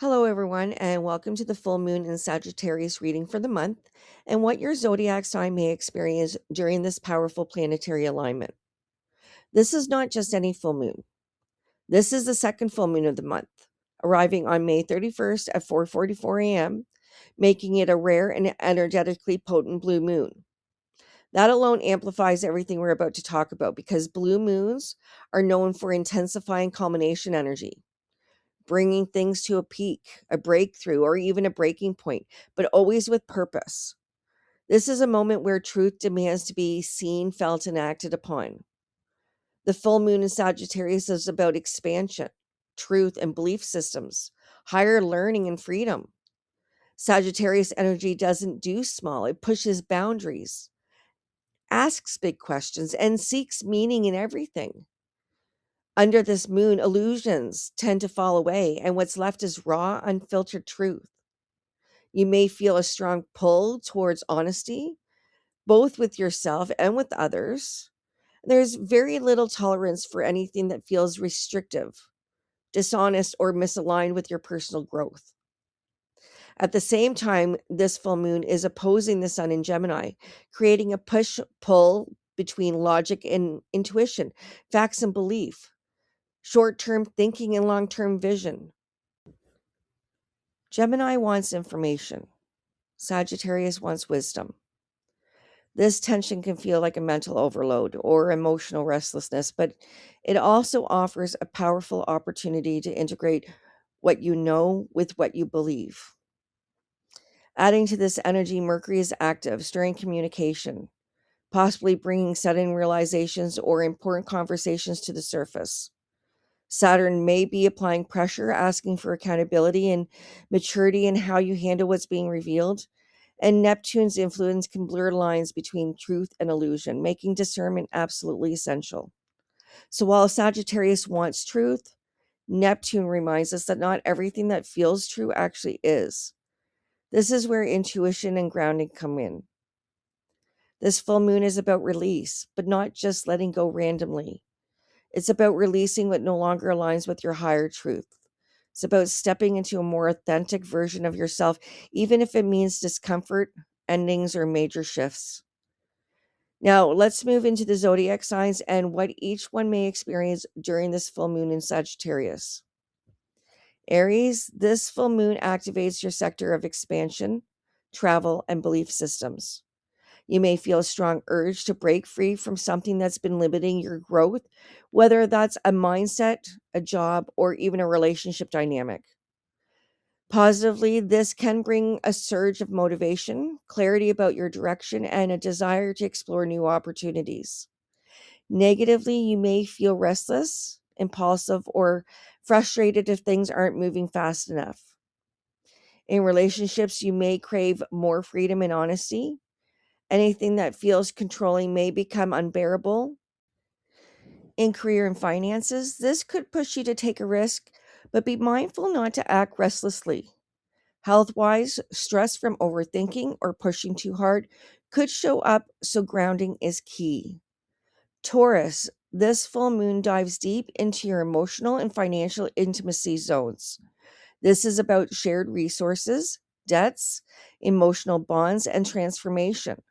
Hello, everyone, and welcome to the full moon in Sagittarius reading for the month and what your zodiac sign may experience during this powerful planetary alignment. This is not just any full moon. This is the second full moon of the month, arriving on May 31st at 4:44 a.m., making it a rare and energetically potent blue moon. That alone amplifies everything we're about to talk about because blue moons are known for intensifying culmination energy, bringing things to a peak, a breakthrough, or even a breaking point, but always with purpose. This is a moment where truth demands to be seen, felt, and acted upon. The full moon in Sagittarius is about expansion, truth, and belief systems, higher learning, and freedom. Sagittarius energy doesn't do small, it pushes boundaries, asks big questions, and seeks meaning in everything. Under this moon, illusions tend to fall away, and what's left is raw, unfiltered truth. You may feel a strong pull towards honesty, both with yourself and with others. There's very little tolerance for anything that feels restrictive, dishonest, or misaligned with your personal growth. At the same time, this full moon is opposing the sun in Gemini, creating a push pull between logic and intuition, facts and belief, short term thinking and long term vision. Gemini wants information, Sagittarius wants wisdom. This tension can feel like a mental overload or emotional restlessness, but it also offers a powerful opportunity to integrate what you know with what you believe. Adding to this energy, Mercury is active, stirring communication, possibly bringing sudden realizations or important conversations to the surface. Saturn may be applying pressure, asking for accountability and maturity in how you handle what's being revealed. And Neptune's influence can blur lines between truth and illusion, making discernment absolutely essential. So while Sagittarius wants truth, Neptune reminds us that not everything that feels true actually is. This is where intuition and grounding come in. This full moon is about release, but not just letting go randomly. It's about releasing what no longer aligns with your higher truth. It's about stepping into a more authentic version of yourself, even if it means discomfort, endings, or major shifts. Now, let's move into the zodiac signs and what each one may experience during this full moon in Sagittarius. Aries, this full moon activates your sector of expansion, travel, and belief systems. You may feel a strong urge to break free from something that's been limiting your growth, whether that's a mindset, a job, or even a relationship dynamic. Positively, this can bring a surge of motivation, clarity about your direction, and a desire to explore new opportunities. Negatively, you may feel restless, impulsive, or frustrated if things aren't moving fast enough. In relationships, you may crave more freedom and honesty. Anything that feels controlling may become unbearable. In career and finances, this could push you to take a risk, but be mindful not to act restlessly. Health wise, stress from overthinking or pushing too hard could show up, so grounding is key. Taurus, this full moon dives deep into your emotional and financial intimacy zones. This is about shared resources, debts, emotional bonds, and transformation.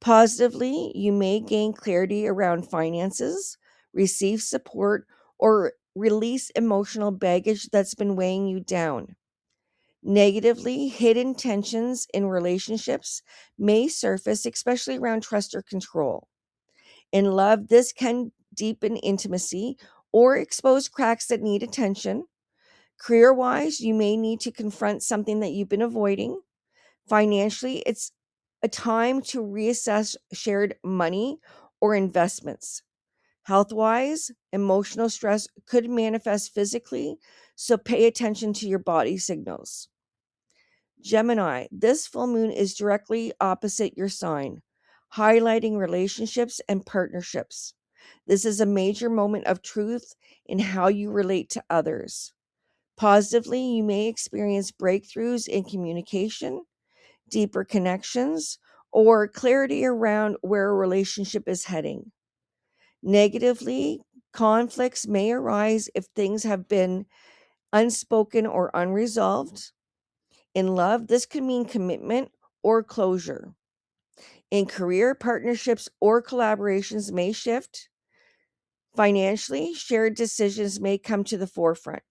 Positively, you may gain clarity around finances, receive support, or release emotional baggage that's been weighing you down. Negatively, hidden tensions in relationships may surface, especially around trust or control. In love, this can deepen intimacy or expose cracks that need attention. Career wise, you may need to confront something that you've been avoiding. Financially, it's a time to reassess shared money or investments. Health wise, emotional stress could manifest physically, so pay attention to your body signals. Gemini, this full moon is directly opposite your sign, highlighting relationships and partnerships. This is a major moment of truth in how you relate to others. Positively, you may experience breakthroughs in communication, deeper connections, or clarity around where a relationship is heading. Negatively, conflicts may arise if things have been unspoken or unresolved. In love, this could mean commitment or closure. In career, partnerships or collaborations may shift. Financially, shared decisions may come to the forefront.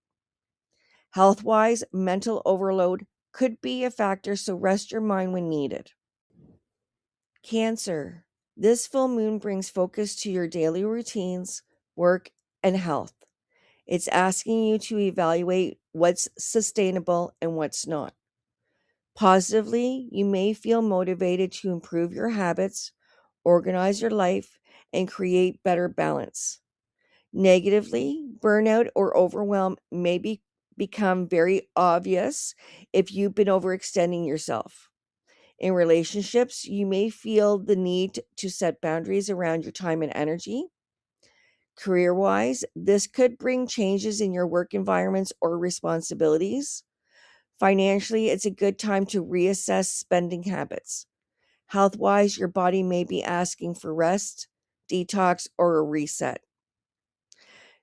Health wise, mental overload could be a factor, so rest your mind when needed. Cancer. This full moon brings focus to your daily routines, work, and health. It's asking you to evaluate what's sustainable and what's not. Positively, you may feel motivated to improve your habits, organize your life, and create better balance. Negatively, burnout or overwhelm may become very obvious if you've been overextending yourself. In relationships, you may feel the need to set boundaries around your time and energy. Career wise, this could bring changes in your work environments or responsibilities. Financially, it's a good time to reassess spending habits. Health wise, your body may be asking for rest, detox, or a reset.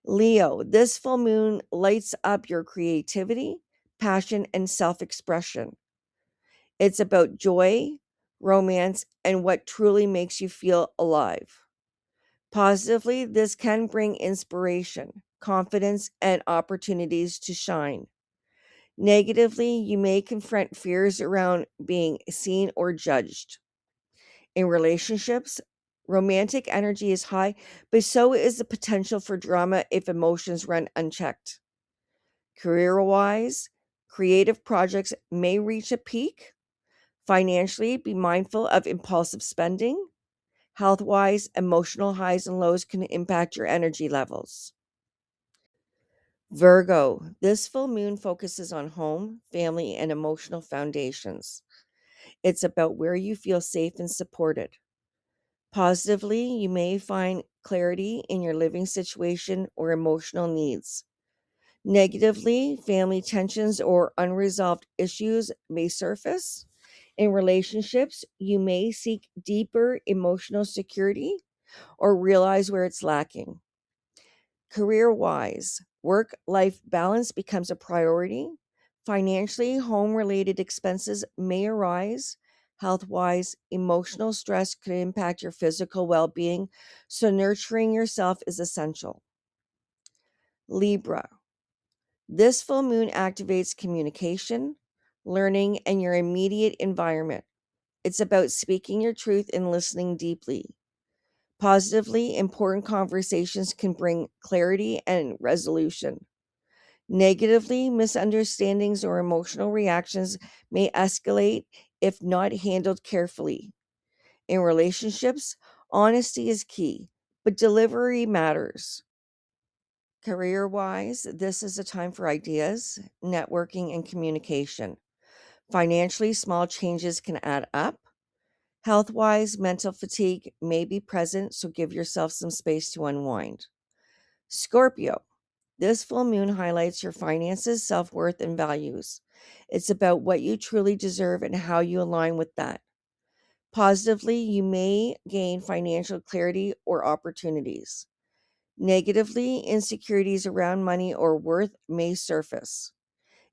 Leo, this full moon lights up your creativity, passion, and self expression. It's about joy, romance, and what truly makes you feel alive. Positively, this can bring inspiration, confidence, and opportunities to shine. Negatively, you may confront fears around being seen or judged. In relationships, romantic energy is high, but so is the potential for drama if emotions run unchecked. Career wise, creative projects may reach a peak. Financially, be mindful of impulsive spending. Health wise, emotional highs and lows can impact your energy levels. Virgo, this full moon focuses on home, family, and emotional foundations. It's about where you feel safe and supported. Positively, you may find clarity in your living situation or emotional needs. Negatively, family tensions or unresolved issues may surface. In relationships, you may seek deeper emotional security or realize where it's lacking. Career wise, work life balance becomes a priority. Financially, home related expenses may arise. Health wise, emotional stress could impact your physical well being, so nurturing yourself is essential. Libra, this full moon activates communication, learning, and your immediate environment. It's about speaking your truth and listening deeply. Positively, important conversations can bring clarity and resolution. Negatively, misunderstandings or emotional reactions may escalate if not handled carefully. In relationships, honesty is key, but delivery matters. Career wise, this is a time for ideas, networking, and communication. Financially, small changes can add up. Health wise, mental fatigue may be present, so give yourself some space to unwind. Scorpio, this full moon highlights your finances, self worth, and values. It's about what you truly deserve and how you align with that. Positively, you may gain financial clarity or opportunities. Negatively, insecurities around money or worth may surface.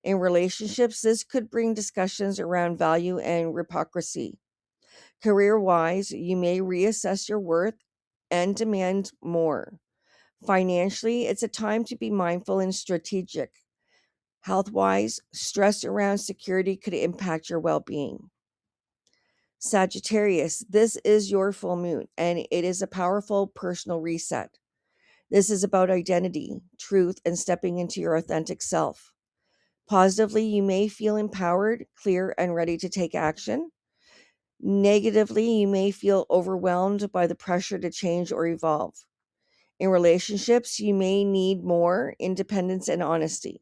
In relationships, this could bring discussions around value and hypocrisy. Career wise, you may reassess your worth and demand more. Financially, it's a time to be mindful and strategic. Health wise, stress around security could impact your well being. Sagittarius, this is your full moon, and it is a powerful personal reset. This is about identity, truth, and stepping into your authentic self. Positively, you may feel empowered, clear, and ready to take action. Negatively, you may feel overwhelmed by the pressure to change or evolve. In relationships, you may need more independence and honesty.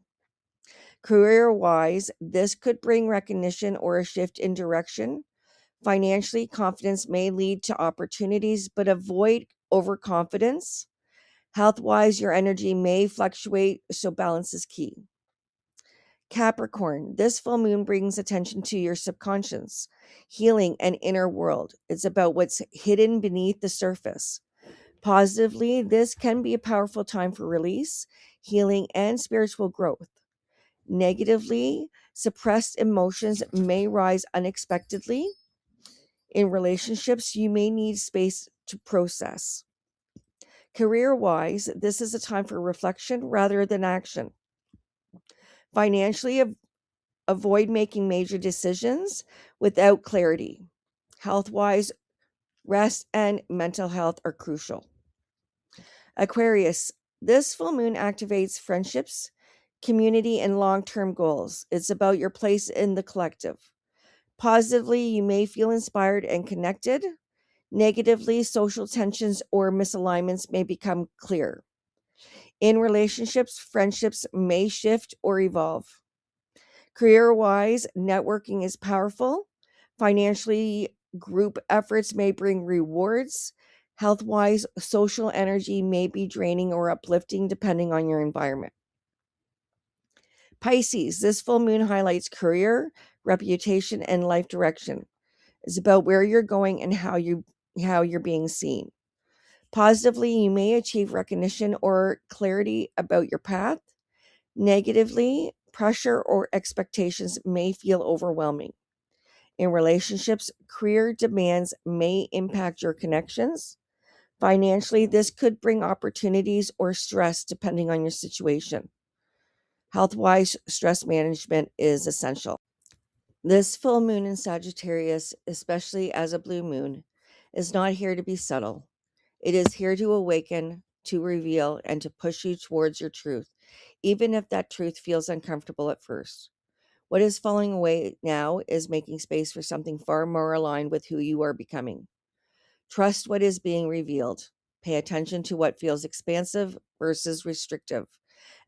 Career wise, this could bring recognition or a shift in direction. Financially, confidence may lead to opportunities, but avoid overconfidence. Health wise, your energy may fluctuate, so balance is key. Capricorn, this full moon brings attention to your subconscious, healing, and inner world. It's about what's hidden beneath the surface. Positively, this can be a powerful time for release, healing, and spiritual growth. Negatively, suppressed emotions may rise unexpectedly. In relationships, you may need space to process. Career wise, this is a time for reflection rather than action. Financially, avoid making major decisions without clarity. Health wise, rest and mental health are crucial. Aquarius, this full moon activates friendships, community, and long term goals. It's about your place in the collective. Positively, you may feel inspired and connected. Negatively, social tensions or misalignments may become clear. In relationships, friendships may shift or evolve. Career wise, networking is powerful. Financially, group efforts may bring rewards. Health wise, social energy may be draining or uplifting depending on your environment. Pisces, this full moon highlights career, reputation, and life direction. It's about where you're going and how you're being seen. Positively, you may achieve recognition or clarity about your path. Negatively, pressure or expectations may feel overwhelming. In relationships, career demands may impact your connections. Financially, this could bring opportunities or stress depending on your situation. Health wise, stress management is essential. This full moon in Sagittarius, especially as a blue moon, is not here to be subtle. It is here to awaken, to reveal, and to push you towards your truth, even if that truth feels uncomfortable at first. What is falling away now is making space for something far more aligned with who you are becoming. Trust what is being revealed. Pay attention to what feels expansive versus restrictive.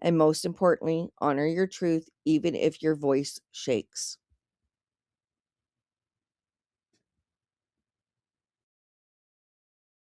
And most importantly, honor your truth, even if your voice shakes.